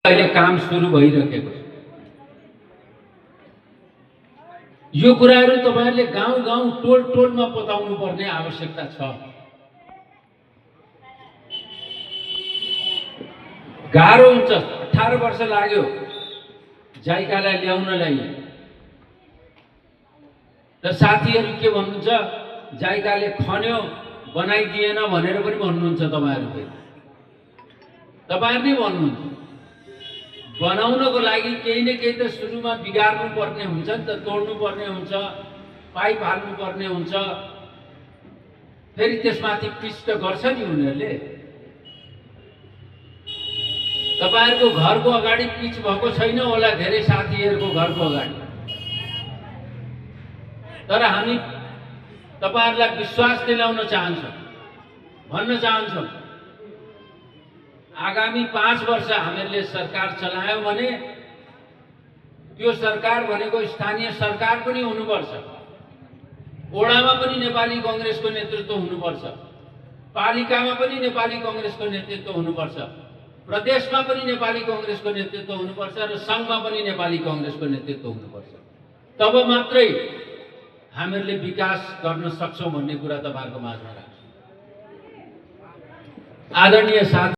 अहिले काम सुरु भइरहेको छ। यो कुराहरू तपाईहरुले गाउँ गाउँ टोल टोलमा पताउनु पर्ने आवश्यकता छ। गाह्रो हुन्छ। 18 वर्ष लाग्यो जाइकालाई ल्याउनलाई। र साथीहरु के भन्नुहुन्छ, जाइकाले खन्यो बनाइदिएन भनेर पनि भन्नुहुन्छ तपाईहरुले। तपाईहरुले भन्नुहुन्छ बनाउनको लागि केही न केही त सुरुमा बिगार्नु पर्ने हुन्छ नि त, तोड्नु पर्ने हुन्छ, पाइप हाल्नु पर्ने हुन्छ, फेरि त्यसमाथि पिच त गर्छ नि उनीहरुले। तपाईहरुको घरको अगाडि पिच भएको छैन होला धेरै साथीहरुको घरको अगाडि। तर हामी तपाईहरुलाई विश्वास दिलाउन चाहन्छौं, भन्न चाहन्छौं, आगामी 5 वर्ष हामीहरूले सरकार चलायौं भने त्यो सरकार भनेको स्थानीय सरकार पनि हुनुपर्छ। ओडामा पनि नेपाली कांग्रेसको नेतृत्व हुनुपर्छ, पालिकामा पनि नेपाली कांग्रेसको नेतृत्व हुनुपर्छ, प्रदेशमा पनि नेपाली कांग्रेसको नेतृत्व हुनुपर्छ र संघमा पनि नेपाली कांग्रेसको नेतृत्व हुनुपर्छ। तब मात्रै हामीहरूले विकास गर्न सक्छौं भन्ने कुरा तपाईहरुको माझमा राख्छु। आदरणीय साथी